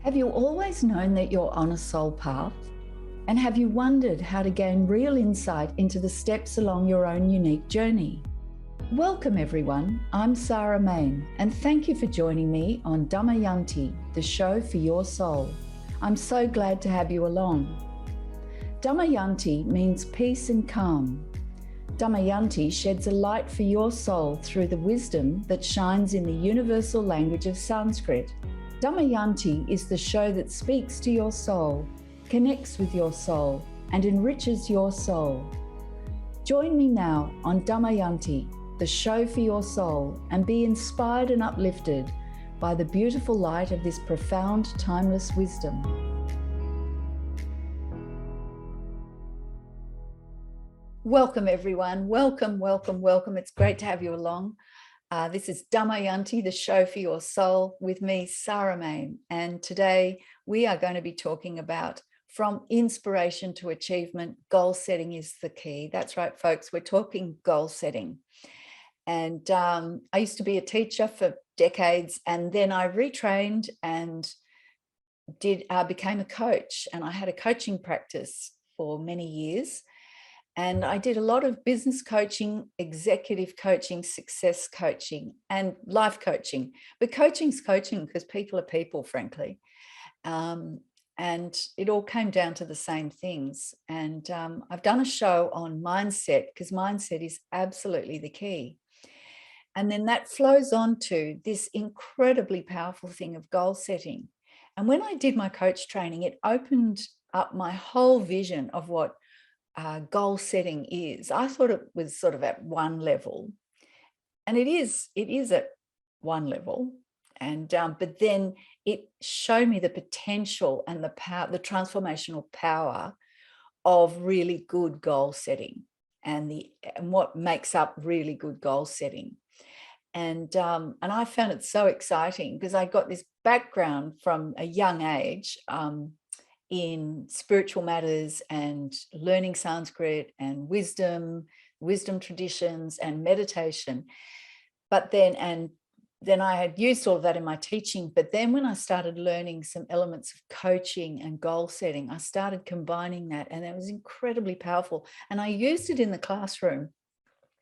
Have you always known that you're on a soul path? And have you wondered how to gain real insight into the steps along your own unique journey? Welcome everyone, I'm Sarah Main, and thank you for joining me on Damayanti, the show for your soul. I'm so glad to have you along. Damayanti means peace and calm. Damayanti sheds a light for your soul through the wisdom that shines in the universal language of Sanskrit. Damayanti is the show that speaks to your soul, connects with your soul, and enriches your soul. Join me now on Damayanti, the show for your soul, and be inspired and uplifted by the beautiful light of this profound, timeless wisdom. Welcome everyone. Welcome, welcome, welcome. It's great to have you along. This is Damayanti, the show for your soul, with me, Sarah Main. And today we are going to be talking about from inspiration to achievement, goal setting is the key. That's right, folks. We're talking goal setting. And I used to be a teacher for decades, and then I retrained and became a coach. And I had a coaching practice for many years. And I did a lot of business coaching, executive coaching, success coaching, and life coaching. But coaching's coaching because people are people, frankly. And it all came down to the same things. And I've done a show on mindset because mindset is absolutely the key. And then that flows on to this incredibly powerful thing of goal setting. And when I did my coach training, it opened up my whole vision of what goal setting is. I thought it was sort of at one level, and it is at one level, and but then it showed me the potential and the power, the transformational power of really good goal setting, and what makes up really good goal setting. And I found it so exciting because I got this background from a young age in spiritual matters and learning Sanskrit and wisdom traditions and meditation. But then I had used all of that in my teaching. But then when I started learning some elements of coaching and goal setting, I started combining that, and it was incredibly powerful. And I used it in the classroom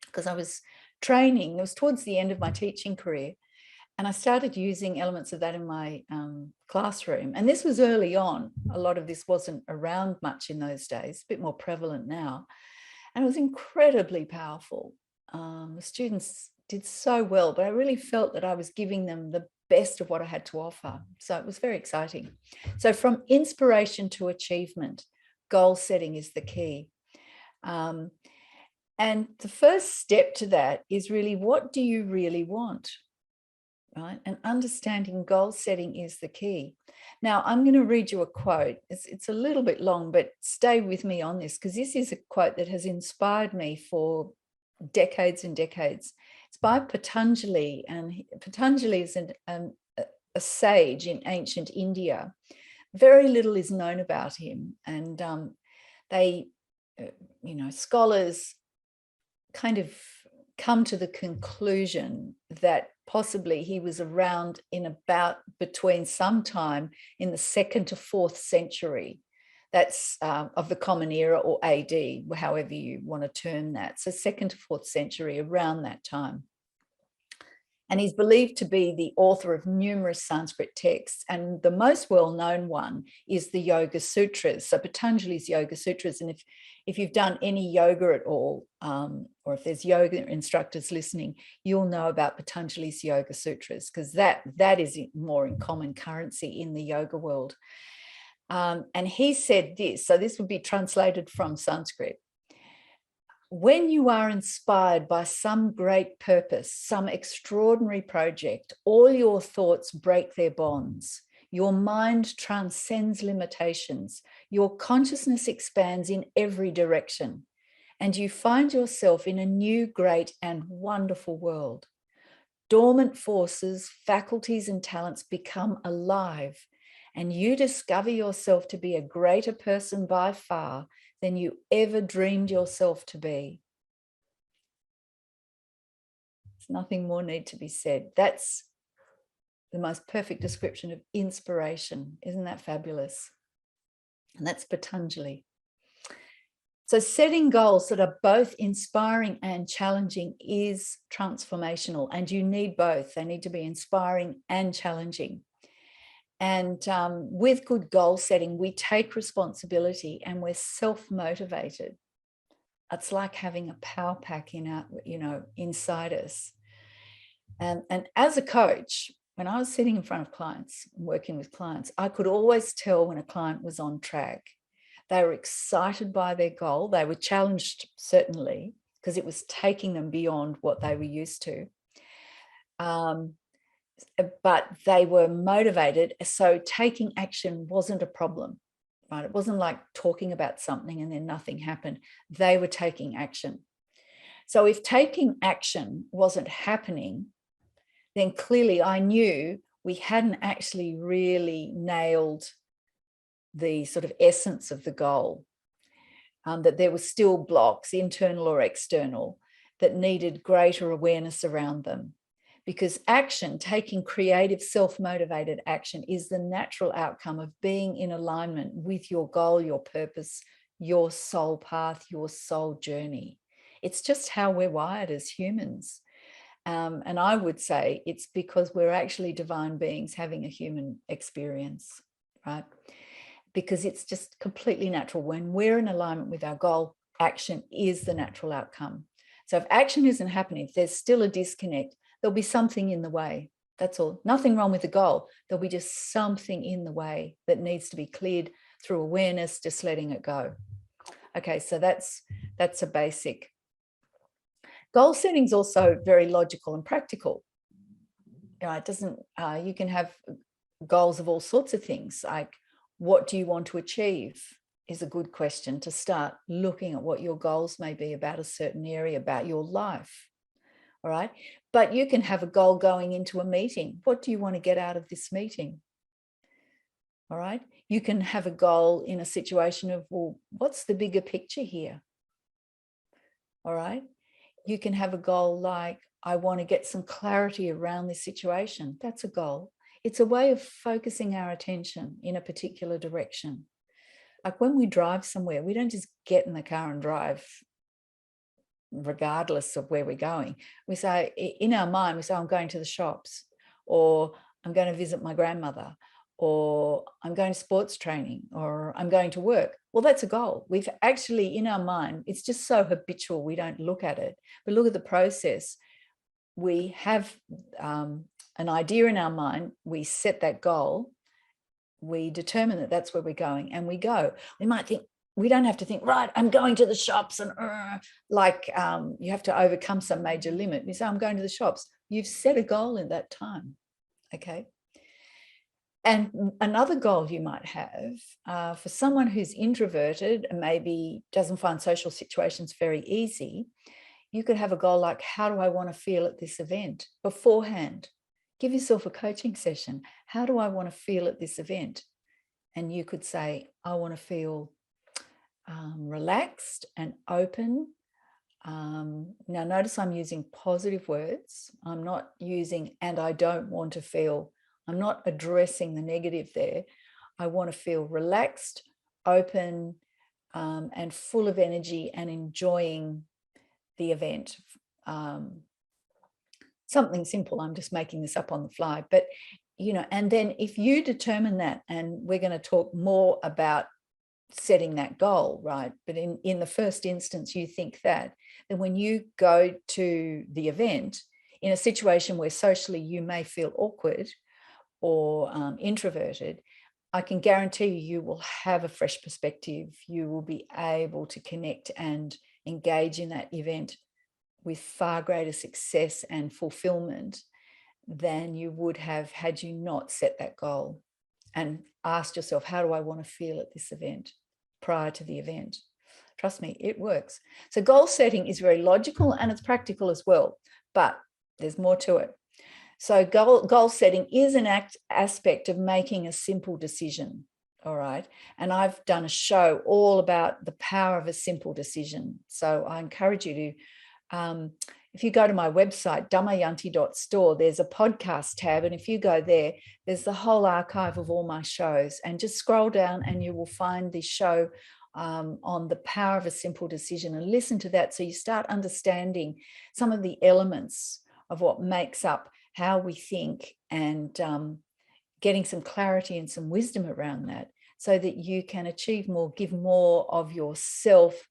because I was training. It was towards the end of my teaching career. And I started using elements of that in my classroom. And this was early on. A lot of this wasn't around much in those days, a bit more prevalent now. And it was incredibly powerful. The students did so well, but I really felt that I was giving them the best of what I had to offer. So it was very exciting. So from inspiration to achievement, goal setting is the key. And the first step to that is really, what do you really want? Right? And understanding goal setting is the key. Now, I'm going to read you a quote. It's a little bit long, but stay with me on this because this is a quote that has inspired me for decades and decades. It's by Patanjali, and Patanjali is a sage in ancient India. Very little is known about him, and scholars kind of come to the conclusion that possibly he was around in about between sometime in the 2nd to 4th century. That's of the Common Era, or AD, however you want to term that. So 2nd to 4th century, around that time. And he's believed to be the author of numerous Sanskrit texts. And the most well-known one is the Yoga Sutras. So Patanjali's Yoga Sutras. And if you've done any yoga at all, or if there's yoga instructors listening, you'll know about Patanjali's Yoga Sutras, because that is more in common currency in the yoga world. And he said this, so this would be translated from Sanskrit. When you are inspired by some great purpose, some extraordinary project, all your thoughts break their bonds. Your mind transcends limitations. Your consciousness expands in every direction, and you find yourself in a new, great, and wonderful world. Dormant forces, faculties, and talents become alive, and you discover yourself to be a greater person by far than you ever dreamed yourself to be. There's nothing more need to be said. That's the most perfect description of inspiration. Isn't that fabulous? And that's Patanjali. So setting goals that are both inspiring and challenging is transformational, and you need both. They need to be inspiring and challenging. And with good goal setting, we take responsibility and we're self-motivated. It's like having a power pack in our, inside us. And as a coach, when I was sitting in front of clients, working with clients, I could always tell when a client was on track. They were excited by their goal. They were challenged, certainly, because it was taking them beyond what they were used to. But they were motivated. So taking action wasn't a problem, right? It wasn't like talking about something and then nothing happened. They were taking action. So if taking action wasn't happening, then clearly I knew we hadn't actually really nailed the sort of essence of the goal, that there were still blocks, internal or external, that needed greater awareness around them. Because action, taking creative, self-motivated action, is the natural outcome of being in alignment with your goal, your purpose, your soul path, your soul journey. It's just how we're wired as humans. And I would say it's because we're actually divine beings having a human experience, right? Because it's just completely natural. When we're in alignment with our goal, action is the natural outcome. So if action isn't happening, if there's still a disconnect, there'll be something in the way. That's all. Nothing wrong with the goal. There'll be just something in the way that needs to be cleared through awareness, just letting it go. Okay, so that's a basic. Goal setting is also very logical and practical. It doesn't, you can have goals of all sorts of things, like what do you want to achieve is a good question to start looking at what your goals may be about a certain area, about your life. All right. But you can have a goal going into a meeting. What do you want to get out of this meeting? All right. You can have a goal in a situation of, well, what's the bigger picture here? All right. You can have a goal like, I want to get some clarity around this situation. That's a goal. It's a way of focusing our attention in a particular direction. Like when we drive somewhere, we don't just get in the car and drive regardless of where we're going. We say, in our mind, we say, I'm going to the shops, or I'm going to visit my grandmother, or I'm going to sports training, or I'm going to work. Well, that's a goal. We've actually, in our mind, it's just so habitual, we don't look at it. But look at the process. We have an idea in our mind, we set that goal, we determine that that's where we're going, and we go. We might think, we don't have to think, right, I'm going to the shops, and you have to overcome some major limit. You say, I'm going to the shops. You've set a goal in that time, okay? And another goal you might have for someone who's introverted and maybe doesn't find social situations very easy, you could have a goal like, how do I want to feel at this event beforehand? Give yourself a coaching session. How do I want to feel at this event? And you could say, I want to feel relaxed and open. Now notice I'm using positive words. I'm not using, and I don't want to feel. I'm not addressing the negative there. I want to feel relaxed, open, and full of energy and enjoying the event. Something simple. I'm just making this up on the fly. But, and then if you determine that, and we're going to talk more about setting that goal, right? But in the first instance, you think that, then when you go to the event in a situation where socially you may feel awkward or introverted, I can guarantee you will have a fresh perspective. You will be able to connect and engage in that event with far greater success and fulfillment than you would have had you not set that goal and asked yourself, how do I want to feel at this event prior to the event? Trust me, it works. So goal setting is very logical and it's practical as well, but there's more to it. So goal setting is an aspect of making a simple decision. All right. And I've done a show all about the power of a simple decision. So I encourage you to, if you go to my website, damayanti.store, there's a podcast tab. And if you go there, there's the whole archive of all my shows. And just scroll down and you will find this show on the power of a simple decision, and listen to that so you start understanding some of the elements of what makes up how we think, and getting some clarity and some wisdom around that so that you can achieve more, give more of yourself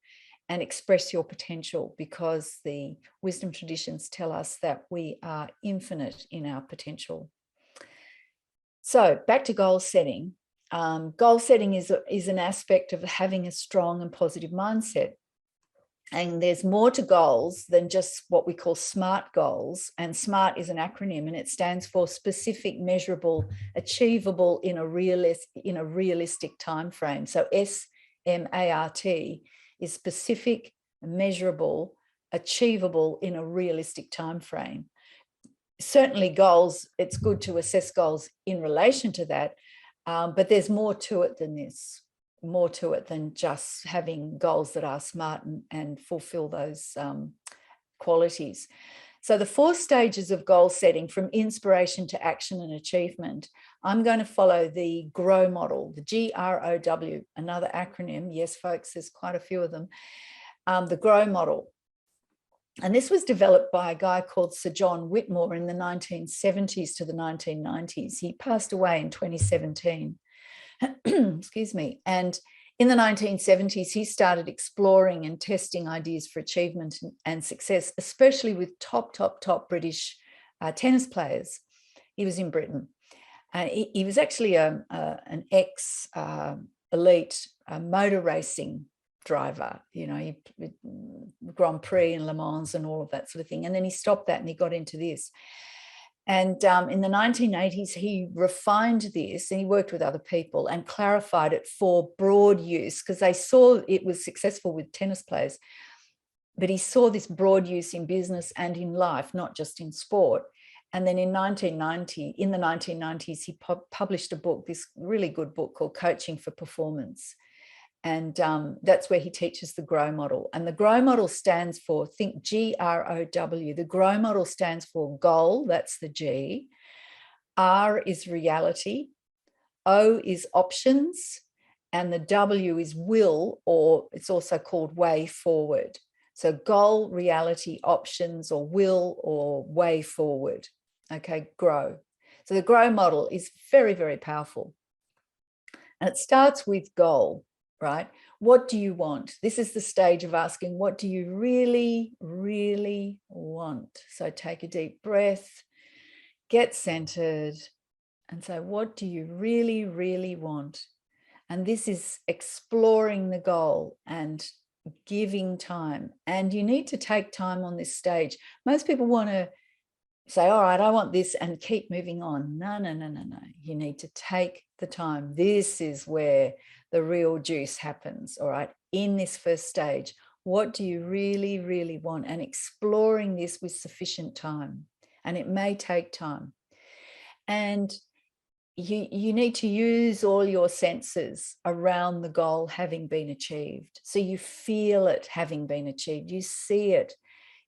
and express your potential, because the wisdom traditions tell us that we are infinite in our potential. So back to goal setting. Goal setting is an aspect of having a strong and positive mindset. And there's more to goals than just what we call SMART goals. And SMART is an acronym, and it stands for specific, measurable, achievable in a realistic time frame. So SMART is specific, measurable, achievable in a realistic time frame. Certainly goals, it's good to assess goals in relation to that, but there's more to it than this. More to it than just having goals that are SMART and fulfill those qualities. So the 4 stages of goal setting, from inspiration to action and achievement, I'm going to follow the GROW model, the GROW, another acronym. Yes, folks, there's quite a few of them. The GROW model. And this was developed by a guy called Sir John Whitmore in the 1970s to the 1990s. He passed away in 2017. Excuse me. And in the 1970s, he started exploring and testing ideas for achievement and success, especially with top British tennis players. He was in Britain. He was actually an ex-elite motor racing driver, he Grand Prix and Le Mans and all of that sort of thing. And then he stopped that and he got into this. And in the 1980s, he refined this, and he worked with other people and clarified it for broad use, because they saw it was successful with tennis players. But he saw this broad use in business and in life, not just in sport. And then in the 1990s, he published a book, this really good book called Coaching for Performance. And that's where he teaches the GROW model. And the GROW model stands for, think GROW. The GROW model stands for goal, that's the G. R is reality. O is options. And the W is will, or it's also called way forward. So goal, reality, options, or will, or way forward. Okay, GROW. So the GROW model is very, very powerful. And it starts with goal. Right? What do you want? This is the stage of asking, what do you really, really want? So take a deep breath, get centered, and say, what do you really, really want? And this is exploring the goal and giving time. And you need to take time on this stage. Most people want to say, all right, I want this, and keep moving on. No. You need to take the time. This is where the real juice happens, all right? In this first stage, what do you really, really want? And exploring this with sufficient time. And it may take time. And you need to use all your senses around the goal having been achieved. So you feel it having been achieved. You see it.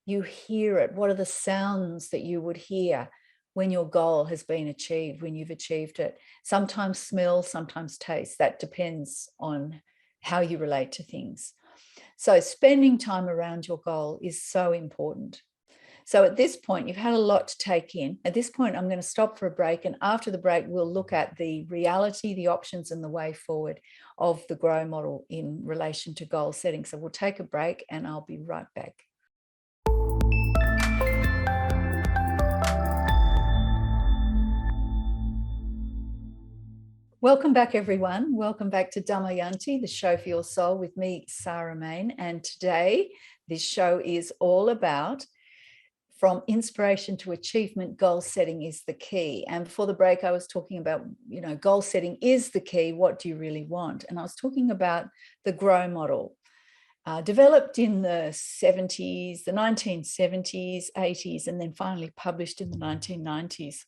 You hear it. What are the sounds that you would hear when your goal has been achieved, when you've achieved it? Sometimes smell, sometimes taste. That depends on how you relate to things. So spending time around your goal is so important. So at this point, you've had a lot to take in. At this point, I'm going to stop for a break. And after the break, we'll look at the reality, the options, and the way forward of the GROW model in relation to goal setting. So we'll take a break and I'll be right back. Welcome back, everyone. Welcome back to Damayanti, the show for your soul, with me, Sarah Main. And today, this show is all about from inspiration to achievement, goal setting is the key. And before the break, I was talking about, goal setting is the key. What do you really want? And I was talking about the GROW model. developed in the 70s, the 1970s, 80s, and then finally published in the 1990s.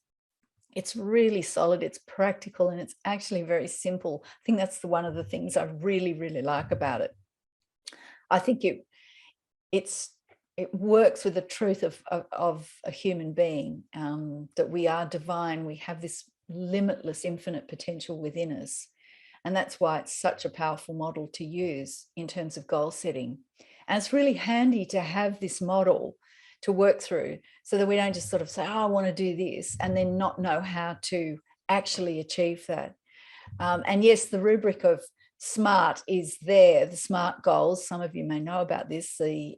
It's really solid, it's practical, and it's actually very simple. I think that's one of the things I really, really like about it. I think it works with the truth of a human being, that we are divine, we have this limitless, infinite potential within us. And that's why it's such a powerful model to use in terms of goal setting. And it's really handy to have this model to work through so that we don't just sort of say, oh, I want to do this, and then not know how to actually achieve that. And yes, the rubric of SMART is there, the SMART goals. Some of you may know about this, the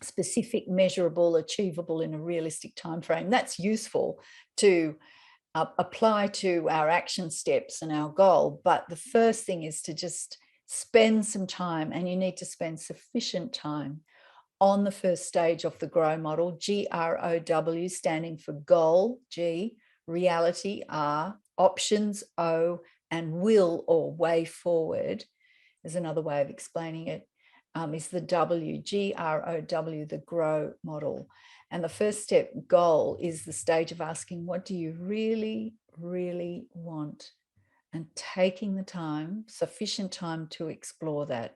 specific, measurable, achievable in a realistic time frame. That's useful to apply to our action steps and our goal. But the first thing is to just spend some time, and you need to spend sufficient time on the first stage of the GROW model, GROW, standing for goal, G, reality, R, options, O, and will, or way forward, is another way of explaining it, is the W, GROW, the GROW model. And the first step, goal, is the stage of asking, what do you really, really want? And taking the time, sufficient time, to explore that.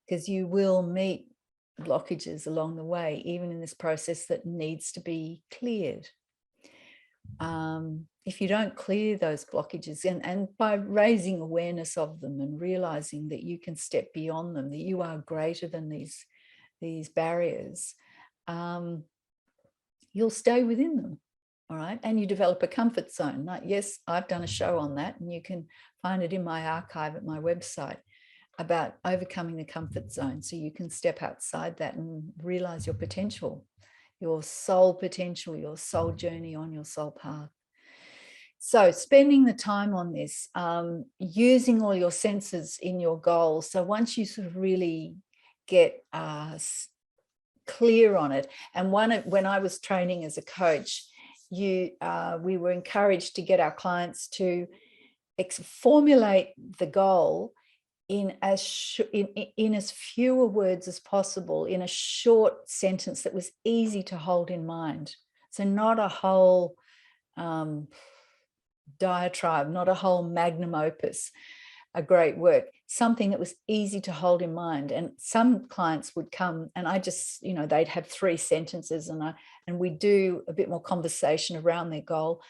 Because you will meet blockages along the way, even in this process, that needs to be cleared. If you don't clear those blockages, and by raising awareness of them and realizing that you can step beyond them, that you are greater than these barriers, you'll stay within them. All right. And you develop a comfort zone. Yes, I've done a show on that, and you can find it in my archive at my website, about overcoming the comfort zone, so you can step outside that and realize your potential, your soul potential, your soul journey on your soul path. So spending the time on this, using all your senses in your goals. So once you sort of really get clear on it, and when I was training as a coach, we were encouraged to get our clients to formulate the goal in as fewer words as possible, in a short sentence that was easy to hold in mind. So not a whole diatribe, not a whole magnum opus, a great work, something that was easy to hold in mind. And some clients would come, and I just, they'd have 3 sentences, and we do a bit more conversation around their goal.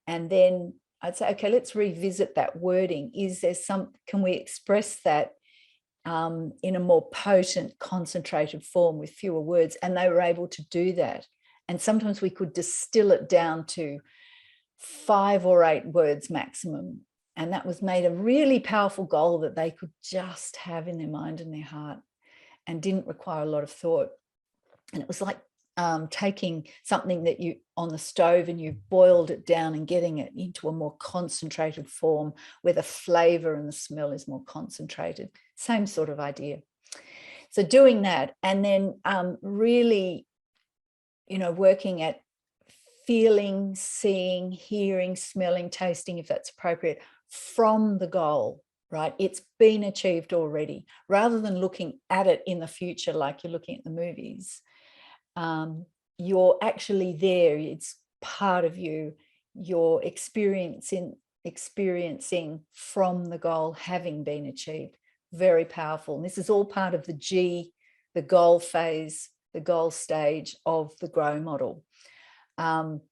And then I'd say, okay, let's revisit that wording. Can we express that in a more potent, concentrated form with fewer words? And they were able to do that. And sometimes we could distill it down to 5 or 8 words maximum. And that was made a really powerful goal that they could just have in their mind and their heart, and didn't require a lot of thought. And it was like taking something that you on the stove, and you boiled it down and getting it into a more concentrated form where the flavor and the smell is more concentrated. Same sort of idea. So doing that, and then really, working at feeling, seeing, hearing, smelling, tasting, if that's appropriate, from the goal, right? It's been achieved already, rather than looking at it in the future like you're looking at the movies. You're actually there. It's part of you. You're experiencing from the goal having been achieved. Very powerful. And this is all part of the G, the goal phase, the goal stage of the GROW model. And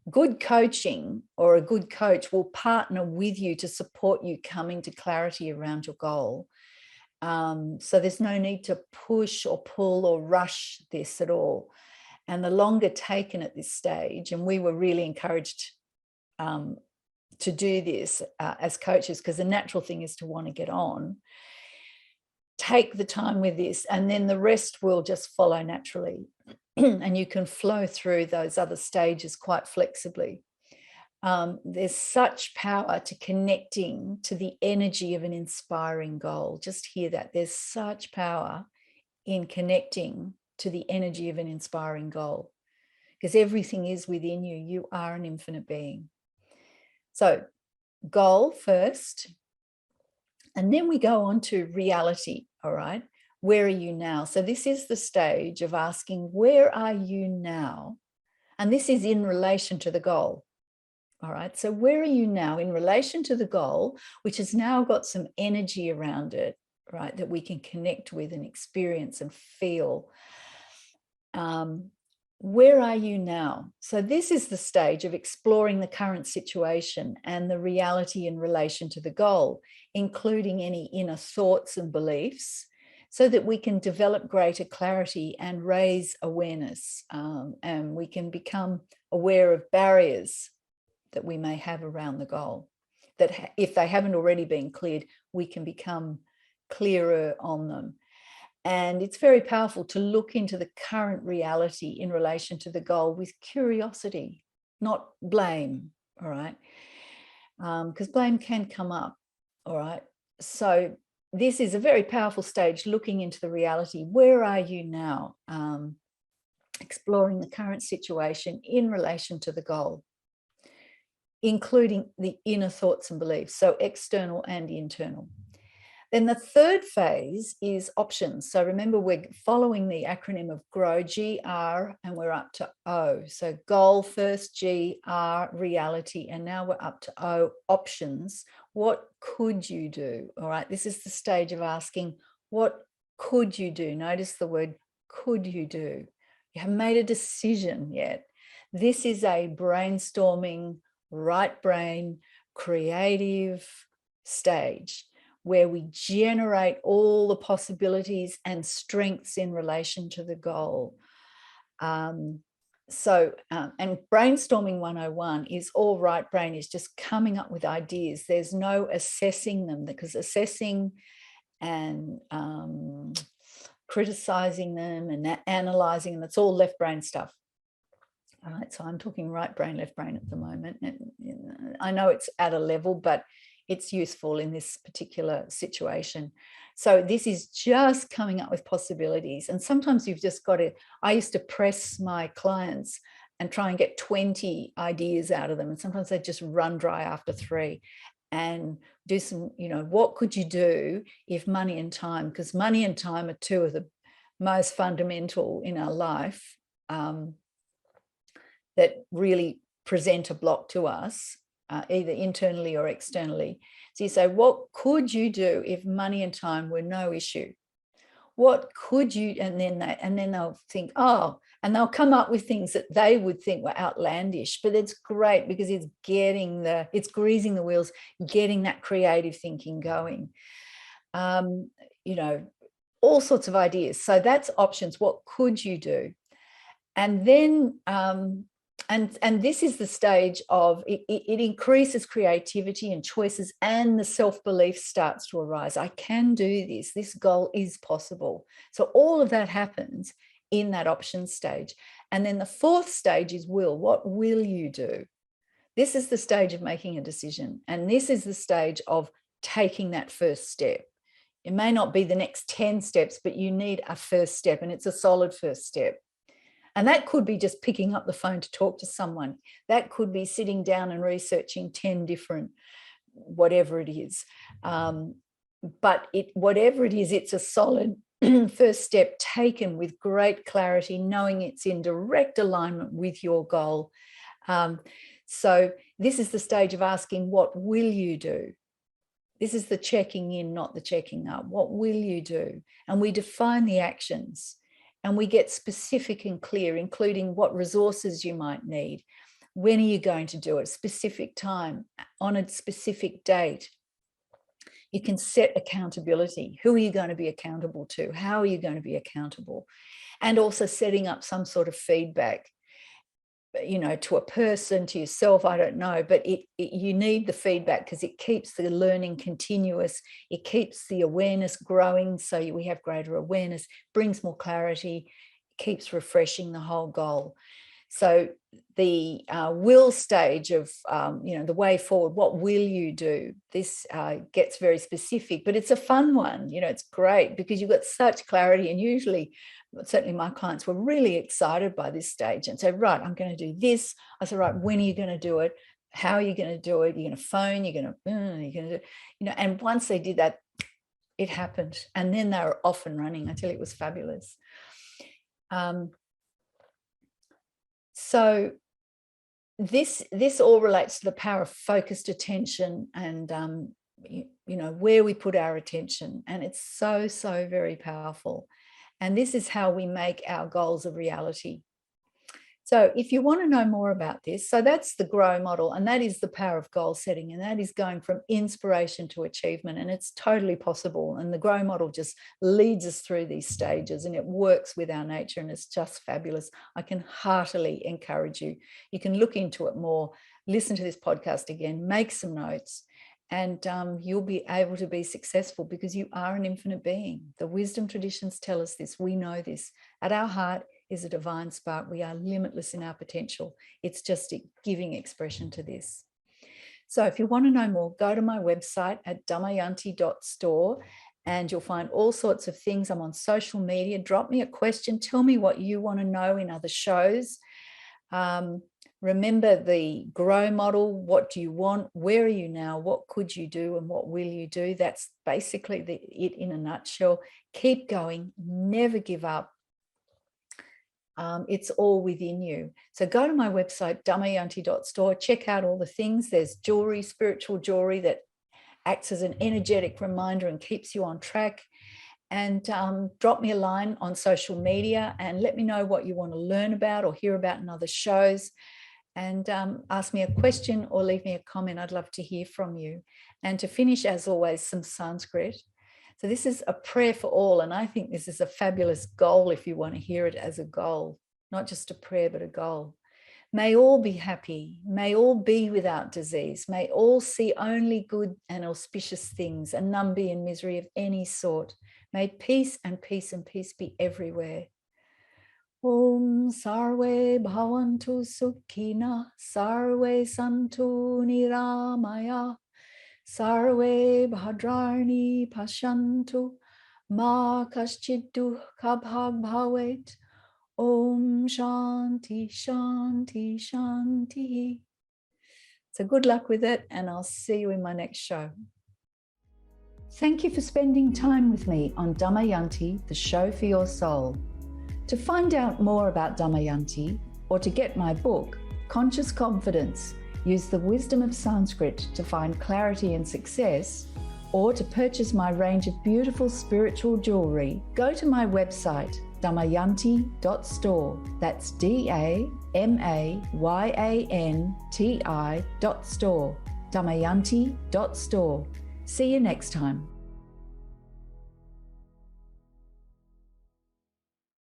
good coaching, or a good coach, will partner with you to support you coming to clarity around your goal. So there's no need to push or pull or rush this at all. And the longer taken at this stage, and we were really encouraged to do this as coaches, because the natural thing is to want to get on, take the time with this, and then the rest will just follow naturally. And you can flow through those other stages quite flexibly. There's such power to connecting to the energy of an inspiring goal. Just hear that. There's such power in connecting to the energy of an inspiring goal, because everything is within you. You are an infinite being. So goal first, And then we go on to reality. All right. Where are you now? So this is the stage of asking, where are you now? And this is in relation to the goal. All right. So where are you now in relation to the goal, which has now got some energy around it, right, that we can connect with and experience and feel. Where are you now? So this is the stage of exploring the current situation and the reality in relation to the goal, including any inner thoughts and beliefs, so that we can develop greater clarity and raise awareness, and we can become aware of barriers that we may have around the goal, that if they haven't already been cleared, we can become clearer on them. And it's very powerful to look into the current reality in relation to the goal with curiosity, not blame, all right? Because blame can come up, all right? So this is a very powerful stage, looking into the reality. Where are you now? Exploring the current situation in relation to the goal, including the inner thoughts and beliefs, so external and internal. Then the third phase is options. So remember, we're following the acronym of GROW, GR, and we're up to O. So goal first, GR, reality, and now we're up to O, options. What could you do? All right, this is the stage of asking, what could you do? Notice the word could you do. You haven't made a decision yet. This is a brainstorming, right brain, creative stage where we generate all the possibilities and strengths in relation to the goal. And brainstorming 101 is all right brain, is just coming up with ideas. There's no assessing them, because assessing and criticizing them and analyzing them, it's all left brain stuff. All right, so I'm talking right brain, left brain at the moment. And, you know, I know it's at a level, but it's useful in this particular situation. So this is just coming up with possibilities. And sometimes you've just got to, I used to press my clients and try and get 20 ideas out of them. And sometimes they just run dry after 3, and do some, you know, what could you do if money and time, because money and time are 2 of the most fundamental in our life, that really present a block to us, either internally or externally. So you say, what could you do if money and time were no issue? What could you, and then they'll think, oh, and they'll come up with things that they would think were outlandish, but it's great because it's greasing the wheels, getting that creative thinking going. You know, all sorts of ideas. So that's options. What could you do? And then and this is the stage of it increases creativity and choices, and the self-belief starts to arise. I can do this. This goal is possible. So all of that happens in that options stage. And then the 4th stage is will. What will you do? This is the stage of making a decision. And this is the stage of taking that first step. It may not be the next 10 steps, but you need a first step, and it's a solid first step. And that could be just picking up the phone to talk to someone. That could be sitting down and researching 10 different, whatever it is. But whatever it is, it's a solid first step taken with great clarity, knowing it's in direct alignment with your goal. So this is the stage of asking, what will you do? This is the checking in, not the checking up. What will you do? And we define the actions. And we get specific and clear, including what resources you might need. When are you going to do it? Specific time, on a specific date. You can set accountability. Who are you going to be accountable to? How are you going to be accountable? And also setting up some sort of feedback, you know, to a person, to yourself, I don't know, but you need the feedback because it keeps the learning continuous. It keeps the awareness growing, so we have greater awareness, brings more clarity, keeps refreshing the whole goal. So the will stage of, you know, the way forward, what will you do? This gets very specific, but it's a fun one. You know, it's great because you've got such clarity, and usually, certainly my clients were really excited by this stage and said, right, I'm going to do this. I said, right, when are you going to do it? How are you going to do it? You're going to phone, you're going to do, you know, and once they did that, it happened. And then they were off and running. I tell you, it was fabulous. So this all relates to the power of focused attention and, where we put our attention. And it's so, so very powerful. And this is how we make our goals a reality. So if you want to know more about this, so that's the GROW model, and that is the power of goal setting, and that is going from inspiration to achievement, and it's totally possible. And the GROW model just leads us through these stages, and it works with our nature, and it's just fabulous. I can heartily encourage you. You can look into it more, listen to this podcast again, make some notes, and you'll be able to be successful because you are an infinite being. The wisdom traditions tell us this. We know this. At our heart is a divine spark. We are limitless in our potential. It's just giving expression to this. So if you want to know more, go to my website at damayanti.store and you'll find all sorts of things. I'm on social media. Drop me a question. Tell me what you want to know in other shows. Remember the GROW model. What do you want? Where are you now? What could you do? And what will you do? That's basically it in a nutshell. Keep going. Never give up. It's all within you. So go to my website, damayanti.store, check out all the things. There's jewelry, spiritual jewelry that acts as an energetic reminder and keeps you on track. And drop me a line on social media and let me know what you want to learn about or hear about in other shows. And ask me a question or leave me a comment. I'd love to hear from you. And to finish, as always, some Sanskrit. So this is a prayer for all, and I think this is a fabulous goal if you want to hear it as a goal, not just a prayer, but a goal. May all be happy. May all be without disease. May all see only good and auspicious things, and none be in misery of any sort. May peace and peace and peace be everywhere. Om sarve bhavantu sukhina, sarve santu niramaya. Sarve bhadrani pashantu ma kaschid dukkha bhag bhavet. Om shanti shanti shanti. So good luck with it, and I'll see you in my next show. Thank you for spending time with me on Damayanti, the show for your soul. To find out more about Damayanti or to get my book, Conscious Confidence, Use the Wisdom of Sanskrit to Find Clarity and Success, or to purchase my range of beautiful spiritual jewelry, go to my website, damayanti.store. That's DAMAYANTI.store. Damayanti.store. See you next time.